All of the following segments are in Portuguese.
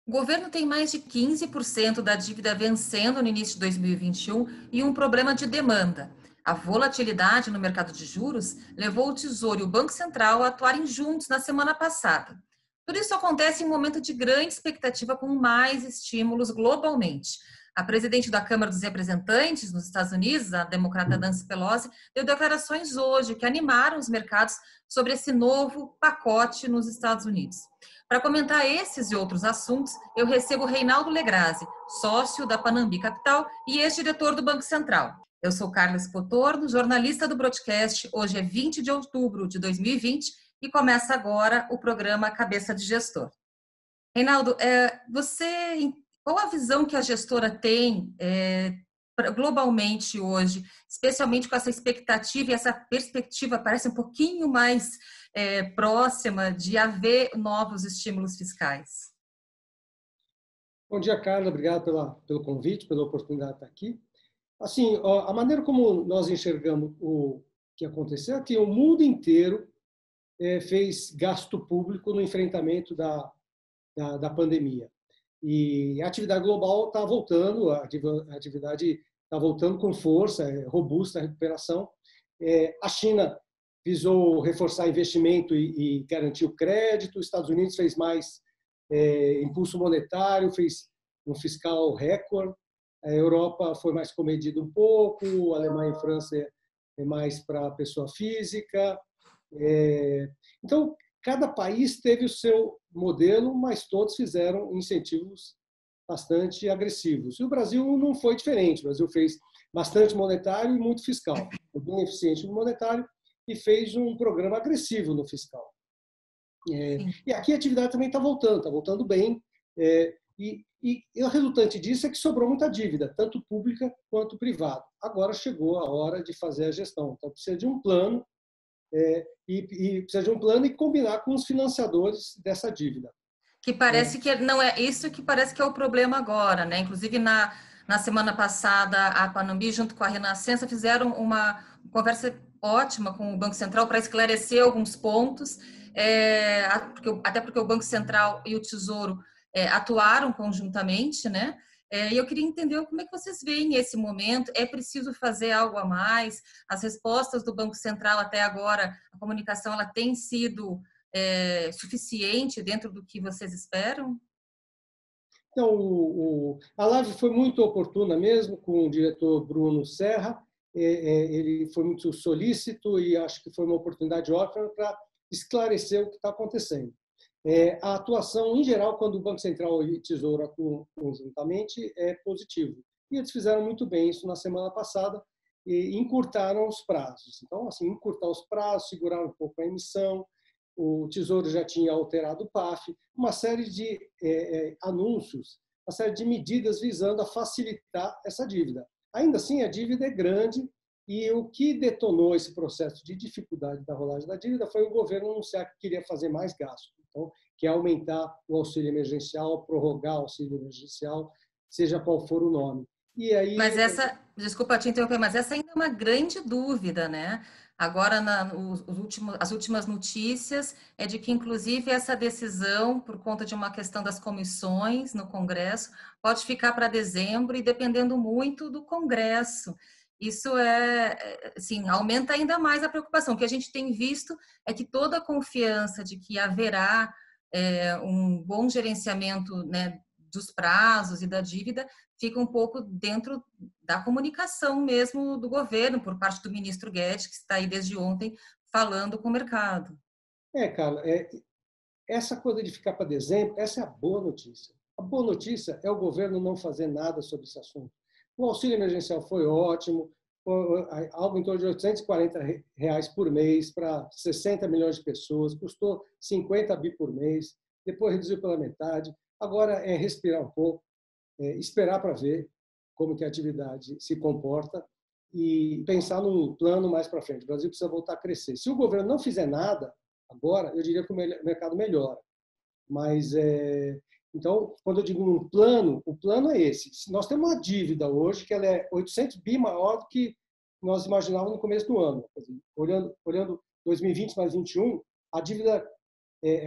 O governo tem mais de 15% da dívida vencendo no início de 2021 e um problema de demanda. A volatilidade no mercado de juros levou o Tesouro e o Banco Central a atuarem juntos na semana passada. Tudo isso acontece em um momento de grande expectativa com mais estímulos globalmente. A presidente da Câmara dos Representantes nos Estados Unidos, a democrata Nancy Pelosi, deu declarações hoje que animaram os mercados sobre esse novo pacote nos Estados Unidos. Para comentar esses e outros assuntos, eu recebo Reinaldo Legrazi, sócio da Panambi Capital e ex-diretor do Banco Central. Eu sou Carla Spotorno, jornalista do Broadcast. Hoje é 20 de outubro de 2020 e começa agora o programa Cabeça de Gestor. Reinaldo, qual a visão que a gestora tem globalmente hoje, especialmente com essa expectativa e essa perspectiva parece um pouquinho mais próxima de haver novos estímulos fiscais? Bom dia, Carla. Obrigado pelo convite, pela oportunidade de estar aqui. Assim, a maneira como nós enxergamos o que aconteceu é que o mundo inteiro fez gasto público no enfrentamento da pandemia. E a atividade global está voltando, a atividade está voltando com força, robusta a recuperação. A China visou reforçar investimento e garantir o crédito, os Estados Unidos fez mais impulso monetário, fez um fiscal recorde, a Europa foi mais comedida um pouco, a Alemanha e a França é mais para a pessoa física. Então, cada país teve o seu modelo, mas todos fizeram incentivos bastante agressivos. E o Brasil não foi diferente. O Brasil fez bastante monetário e muito fiscal. Foi bem eficiente no monetário e fez um programa agressivo no fiscal. E aqui a atividade também está voltando bem. E o resultante disso é que sobrou muita dívida, tanto pública quanto privada. Agora chegou a hora de fazer a gestão. Então, precisa de um plano e precisa de um plano e combinar com os financiadores dessa dívida. Que parece que não é isso que parece que é o problema agora, né? Inclusive na semana passada a Panambi junto com a Renascença fizeram uma conversa ótima com o Banco Central para esclarecer alguns pontos, até porque o Banco Central e o Tesouro atuaram conjuntamente, né? E eu queria entender como é que vocês veem esse momento. É preciso fazer algo a mais? As respostas do Banco Central até agora, a comunicação ela tem sido suficiente dentro do que vocês esperam? Então, a live foi muito oportuna mesmo, com o diretor Bruno Serra. Ele foi muito solícito e acho que foi uma oportunidade ótima para esclarecer o que está acontecendo. A atuação, em geral, quando o Banco Central e o Tesouro atuam conjuntamente, é positivo. E eles fizeram muito bem isso na semana passada e encurtaram os prazos. Então, assim, encurtar os prazos, segurar um pouco a emissão. O Tesouro já tinha alterado o PAF, uma série de anúncios, uma série de medidas visando a facilitar essa dívida. Ainda assim, a dívida é grande e o que detonou esse processo de dificuldade da rolagem da dívida foi o governo anunciar que queria fazer mais gasto. Então, que é aumentar o auxílio emergencial, prorrogar o auxílio emergencial, seja qual for o nome. E aí, desculpa te interromper, mas essa ainda é uma grande dúvida, né? Agora, as últimas notícias é de que, inclusive, essa decisão, por conta de uma questão das comissões no Congresso, pode ficar para dezembro e dependendo muito do Congresso. Isso assim, aumenta ainda mais a preocupação. O que a gente tem visto é que toda a confiança de que haverá um bom gerenciamento, né, dos prazos e da dívida fica um pouco dentro da comunicação mesmo do governo, por parte do ministro Guedes, que está aí desde ontem falando com o mercado. Carla, essa coisa de ficar para dezembro, essa é a boa notícia. A boa notícia é o governo não fazer nada sobre esse assunto. O auxílio emergencial foi ótimo, algo em torno de R$840 por mês para 60 milhões de pessoas, custou 50 bi por mês, depois reduziu pela metade. Agora é respirar um pouco, esperar para ver como que a atividade se comporta e pensar num plano mais para frente. O Brasil precisa voltar a crescer. Se o governo não fizer nada agora, eu diria que o mercado melhora. Mas, então, quando eu digo um plano, o plano é esse. Nós temos uma dívida hoje que ela é 800 bi maior do que nós imaginávamos no começo do ano. Quer dizer, olhando 2020 mais 2021, a dívida,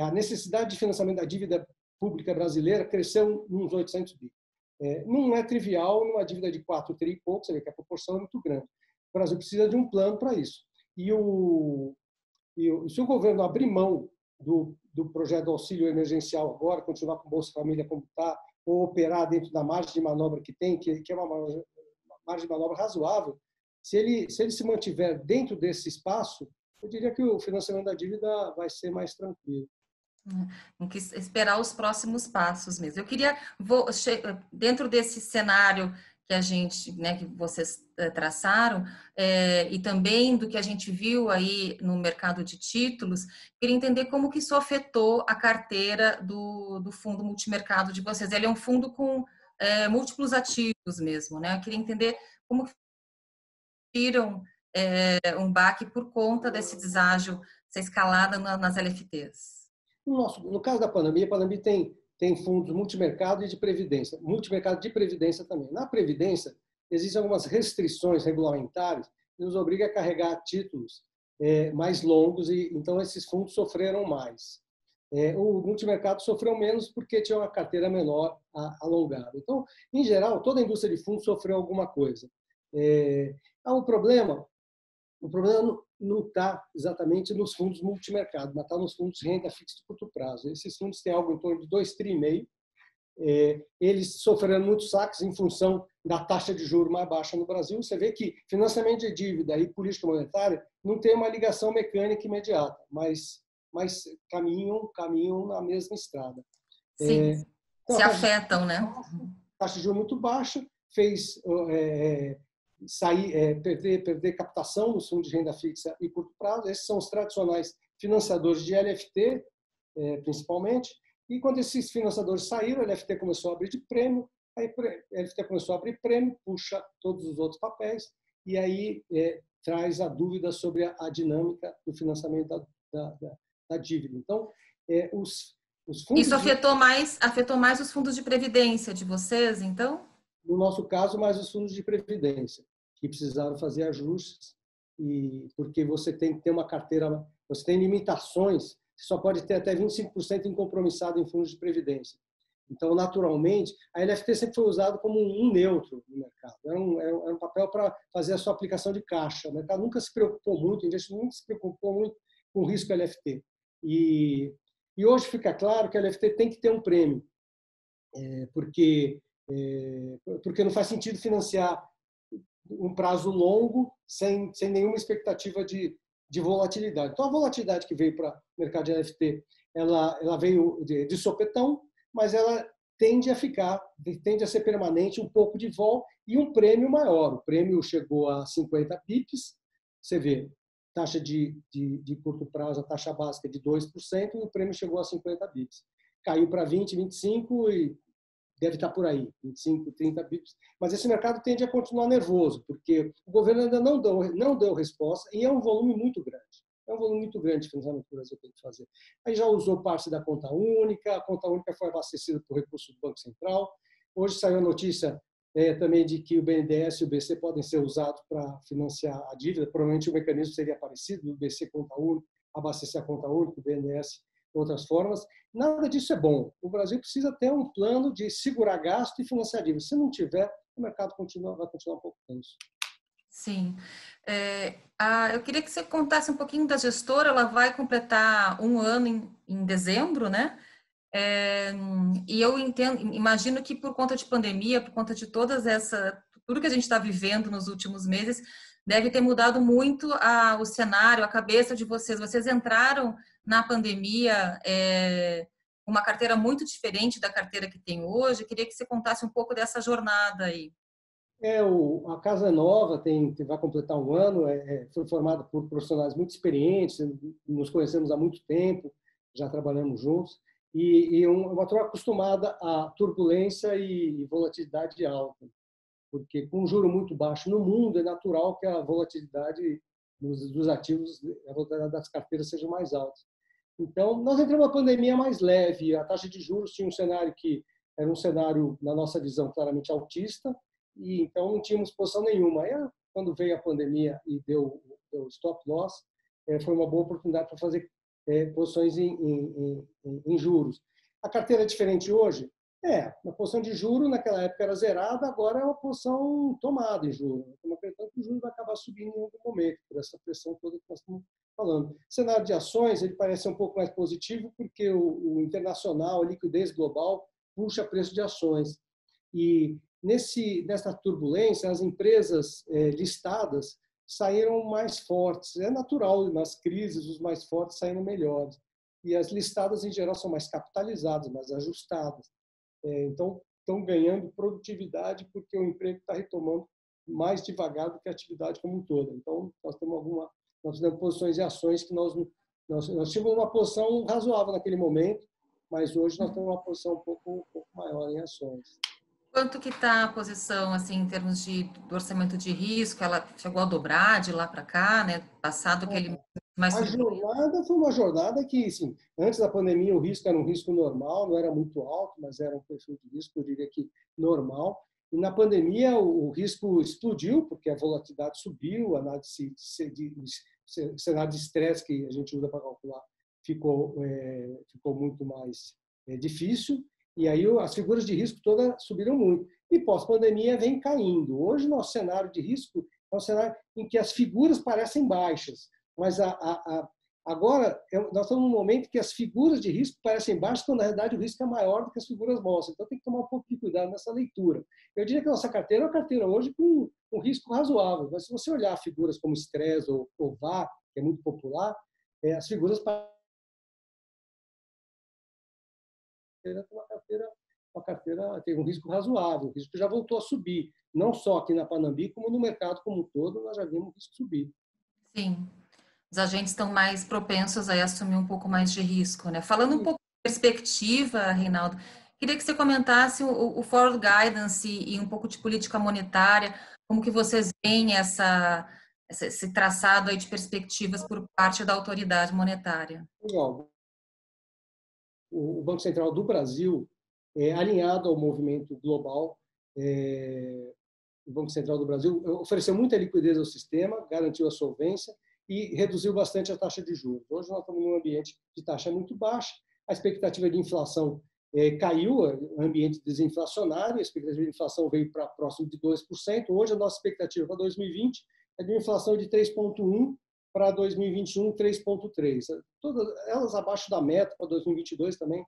a necessidade de financiamento da dívida pública brasileira cresceu uns 800 bi. Não é trivial numa dívida de 4 tri e pouco, você vê que a proporção é muito grande. O Brasil precisa de um plano para isso. Se o governo abrir mão do projeto do auxílio emergencial agora, continuar com o Bolsa Família como está, ou operar dentro da margem de manobra que tem, que é uma margem de manobra razoável, se ele se mantiver dentro desse espaço, eu diria que o financiamento da dívida vai ser mais tranquilo. Tem que esperar os próximos passos mesmo. Eu queria, dentro desse cenário que a gente, né, que vocês traçaram, e também do que a gente viu aí no mercado de títulos, queria entender como que isso afetou a carteira do fundo multimercado de vocês. Ele é um fundo com múltiplos ativos mesmo, né? Eu queria entender como que tiram um baque por conta desse deságio, essa escalada nas LFTs. No caso da Panambi, a Panambi tem fundos multimercado e de previdência. Multimercado de previdência também. Na previdência, existem algumas restrições regulamentares que nos obrigam a carregar títulos mais longos, e então esses fundos sofreram mais. O multimercado sofreu menos porque tinha uma carteira menor alongada. Então, em geral, toda a indústria de fundos sofreu alguma coisa. O problema não está exatamente nos fundos multimercado, mas está nos fundos de renda fixa de curto prazo. Esses fundos têm algo em torno de 2,5 tri. Eles sofreram muitos saques em função da taxa de juros mais baixa no Brasil. Você vê que financiamento de dívida e política monetária não tem uma ligação mecânica imediata, mas caminham na mesma estrada. Sim, então, se afetam, né? Taxa de juros muito baixa fez perder captação nos fundos de renda fixa e curto prazo. Esses são os tradicionais financiadores de LFT, principalmente. E quando esses financiadores saíram, a LFT começou a abrir de prêmio, aí a LFT começou a abrir prêmio, puxa todos os outros papéis, e aí traz a dúvida sobre a dinâmica do financiamento da dívida. Então, os fundos... Isso afetou mais os fundos de previdência de vocês, então? No nosso caso, mais os fundos de previdência, que precisaram fazer ajustes, porque você tem que ter uma carteira, você tem limitações, você só pode ter até 25% incompromissado em fundos de previdência. Então, naturalmente, a LFT sempre foi usado como um neutro no mercado. Era um papel para fazer a sua aplicação de caixa. O mercado nunca se preocupou muito, o investidor nunca se preocupou muito com o risco LFT. E hoje fica claro que a LFT tem que ter um prêmio, porque não faz sentido financiar um prazo longo sem nenhuma expectativa de volatilidade. Então, a volatilidade que veio para o mercado de NFT, ela veio de sopetão, mas ela tende a ser permanente, um pouco de vol e um prêmio maior. O prêmio chegou a 50 bips, você vê, taxa de curto prazo, a taxa básica é de 2%, e o prêmio chegou a 50 bips. Caiu para 20, 25 e deve estar por aí, 25, 30 bips. Mas esse mercado tende a continuar nervoso, porque o governo ainda não deu resposta e é um volume muito grande. É um volume muito grande de financiamento que o Brasil tem que fazer. Aí já usou parte da conta única, a conta única foi abastecida por recurso do Banco Central. Hoje saiu a notícia também de que o BNDES e o BC podem ser usados para financiar a dívida. Provavelmente o mecanismo seria parecido, o BC conta única, abastecer a conta única, o BNDES outras formas. Nada disso é bom. O Brasil precisa ter um plano de segurar gasto e financiar dívida. Se não tiver, o mercado vai continuar um pouco tenso. Sim. Eu queria que você contasse um pouquinho da gestora. Ela vai completar um ano em dezembro, né? E eu imagino que por conta de pandemia, por conta de tudo que a gente está vivendo nos últimos meses, deve ter mudado muito o cenário, a cabeça de vocês. Vocês entraram na pandemia uma carteira muito diferente da carteira que tem hoje. Eu queria que você contasse um pouco dessa jornada aí. A Casa é nova, vai completar um ano, foi formada por profissionais muito experientes, nos conhecemos há muito tempo, já trabalhamos juntos, e uma turma acostumada a turbulência e volatilidade alta, porque com um juro muito baixo no mundo, é natural que a volatilidade dos ativos, a volatilidade das carteiras seja mais alta. Então, nós entramos na pandemia mais leve, a taxa de juros tinha um cenário que era um cenário, na nossa visão, claramente altista, e então não tínhamos posição nenhuma. Aí, quando veio a pandemia e deu stop loss, foi uma boa oportunidade para fazer posições em juros. A carteira é diferente hoje? A posição de juro naquela época era zerada, agora é uma posição tomada em juro. Uma questão que o juro vai acabar subindo em algum momento, por essa pressão toda que nós estamos falando. O cenário de ações ele parece um pouco mais positivo, porque o internacional, a liquidez global, puxa preço de ações. E nessa turbulência, as empresas listadas saíram mais fortes. É natural, nas crises, os mais fortes saíram melhores. E as listadas, em geral, são mais capitalizadas, mais ajustadas. Então, estão ganhando produtividade porque o emprego está retomando mais devagar do que a atividade como um todo. Então, nós temos posições e ações que nós tínhamos uma posição razoável naquele momento, mas hoje nós temos uma posição um pouco maior em ações. Quanto que está a posição, assim, em termos do orçamento de risco? Ela chegou a dobrar de lá para cá, né? Passado aquele mais A jornada foi uma jornada que, assim, antes da pandemia, o risco era um risco normal, não era muito alto, mas era um perfil de risco, eu diria que normal. E na pandemia, o risco explodiu, porque a volatilidade subiu, a análise de cenário de estresse que a gente usa para calcular ficou muito mais difícil. E aí as figuras de risco todas subiram muito. E pós-pandemia vem caindo. Hoje, nosso cenário de risco é um cenário em que as figuras parecem baixas, mas agora nós estamos num momento que as figuras de risco parecem baixas, quando na realidade o risco é maior do que as figuras mostram. Então tem que tomar um pouco de cuidado nessa leitura. Eu diria que a nossa carteira é uma carteira hoje com um risco razoável, mas se você olhar figuras como estresse ou VAR, que é muito popular, as figuras uma carteira tem um risco razoável, o risco já voltou a subir, não só aqui na Panambi, como no mercado como um todo, nós já vimos o risco subir. Sim, os agentes estão mais propensos a assumir um pouco mais de risco, né? Falando um pouco de perspectiva, Reinaldo, queria que você comentasse o Forward Guidance e um pouco de política monetária, como que vocês veem esse traçado aí de perspectivas por parte da autoridade monetária. Legal. O Banco Central do Brasil, alinhado ao movimento global, o Banco Central do Brasil ofereceu muita liquidez ao sistema, garantiu a solvência e reduziu bastante a taxa de juros. Hoje nós estamos num ambiente de taxa muito baixa, a expectativa de inflação caiu, o ambiente desinflacionário, a expectativa de inflação veio para próximo de 2%. Hoje a nossa expectativa para 2020 é de uma inflação de 3,1%, para 2021, 3,3%. Todas elas abaixo da meta, para 2022 também,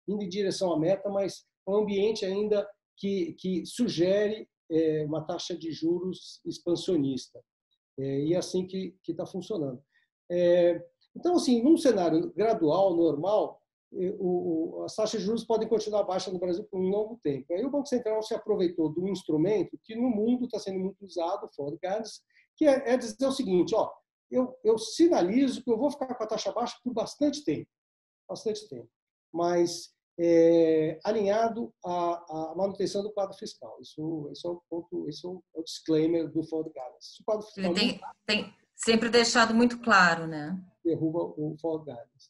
indo em direção à meta, mas um ambiente ainda que sugere uma taxa de juros expansionista. E é assim que está funcionando. Então, assim, num cenário gradual, normal, as taxas de juros podem continuar baixas no Brasil por um longo tempo. Aí o Banco Central se aproveitou de um instrumento que no mundo está sendo muito usado, o Forward Guidance, que é dizer o seguinte, eu sinalizo que eu vou ficar com a taxa baixa por bastante tempo, mas alinhado à manutenção do quadro fiscal. Isso é o ponto, esse é o disclaimer do Forward Guidance. Se o quadro fiscal Ele tem sempre deixado muito claro, né? Derruba o Forward Guidance.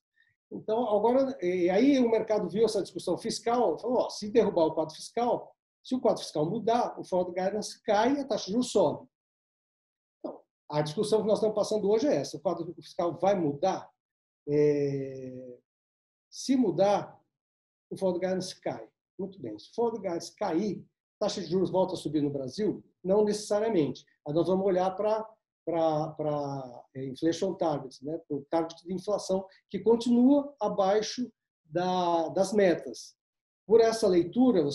Então, agora, aí o mercado viu essa discussão fiscal, falou, se derrubar o quadro fiscal, se o quadro fiscal mudar, o Forward Guidance cai e a taxa de juros sobe. A discussão que nós estamos passando hoje é essa. O quadro fiscal vai mudar? Se mudar, o Forward Guidance cai. Muito bem. Se o Forward Guidance cair, a taxa de juros volta a subir no Brasil? Não necessariamente. Aí nós vamos olhar para inflation targets, né? Para o target de inflação, que continua abaixo das metas. Por essa leitura,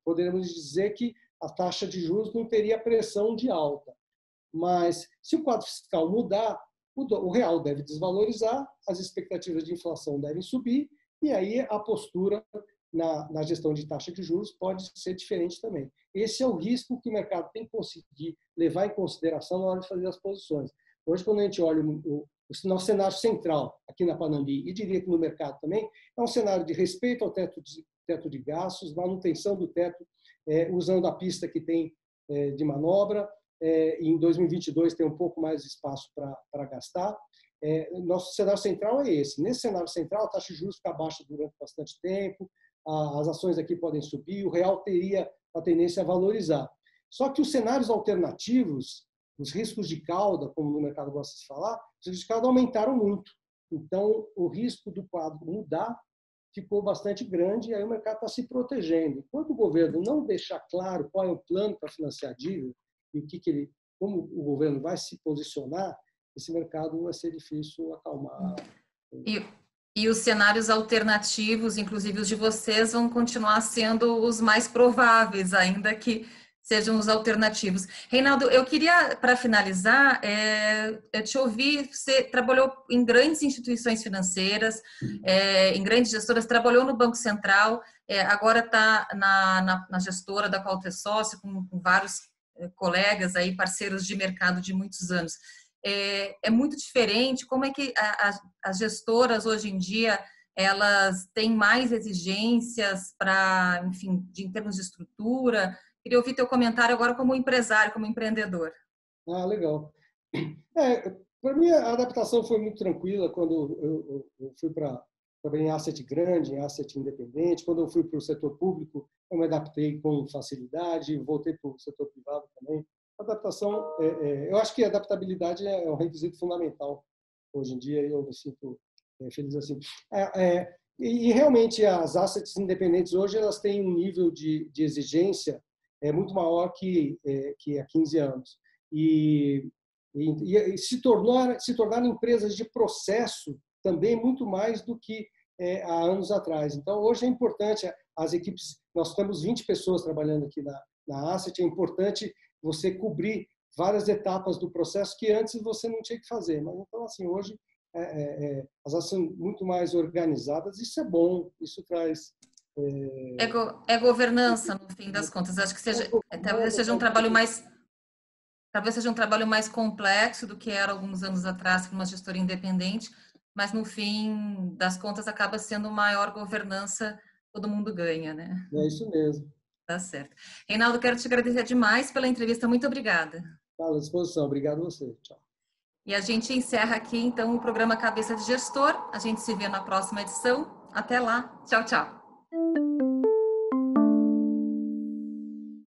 poderíamos dizer que a taxa de juros não teria pressão de alta. Mas, se o quadro fiscal mudar, o real deve desvalorizar, as expectativas de inflação devem subir, e aí a postura na gestão de taxa de juros pode ser diferente também. Esse é o risco que o mercado tem que conseguir levar em consideração na hora de fazer as posições. Hoje, quando a gente olha o nosso cenário central aqui na Panambi, e diria que no mercado também, é um cenário de respeito ao teto de gastos, manutenção do teto, usando a pista que tem de manobra. Em 2022 tem um pouco mais de espaço para gastar. Nosso cenário central é esse. Nesse cenário central, a taxa de juros fica baixa durante bastante tempo, as ações aqui podem subir, o real teria a tendência a valorizar. Só que os cenários alternativos, os riscos de cauda, como no mercado gosta de falar, os riscos de cauda aumentaram muito. Então, o risco do quadro mudar ficou bastante grande e aí o mercado está se protegendo. Enquanto o governo não deixar claro qual é o plano para financiar a dívida e como o governo vai se posicionar, esse mercado vai ser difícil acalmar. E os cenários alternativos, inclusive os de vocês, vão continuar sendo os mais prováveis, ainda que sejam os alternativos. Reinaldo, eu queria, para finalizar, te ouvir. Você trabalhou em grandes instituições financeiras, em grandes gestoras, trabalhou no Banco Central, agora está na gestora da qual é sócio, com vários colegas aí, parceiros de mercado de muitos anos. É muito diferente. Como é que as gestoras hoje em dia elas têm mais exigências para, enfim, em termos de estrutura? Queria ouvir teu comentário agora como empresário, como empreendedor. Ah, legal. Para mim, a adaptação foi muito tranquila quando eu fui para em asset grande, em asset independente. Quando eu fui para o setor público, eu me adaptei com facilidade, voltei para o setor privado também. A adaptação, eu acho que a adaptabilidade é um requisito fundamental hoje em dia, e eu me sinto feliz assim. E realmente as assets independentes hoje elas têm um nível de exigência muito maior que há 15 anos. E se tornaram empresas de processo também muito mais do que há anos atrás. Então, hoje é importante as equipes, nós temos 20 pessoas trabalhando aqui na Asset, é importante você cobrir várias etapas do processo que antes você não tinha que fazer. Mas, então, assim, hoje as ações são muito mais organizadas, isso é bom, isso traz... Governança, no fim das contas. Acho que talvez seja um trabalho mais... Talvez seja um trabalho mais complexo do que era alguns anos atrás, com uma gestora independente, mas no fim das contas acaba sendo maior governança, todo mundo ganha, né? É isso mesmo. Tá certo. Reinaldo, quero te agradecer demais pela entrevista. Muito obrigada. Tá à disposição. Obrigado a você. Tchau. E a gente encerra aqui, então, o programa Cabeça de Gestor. A gente se vê na próxima edição. Até lá. Tchau, tchau.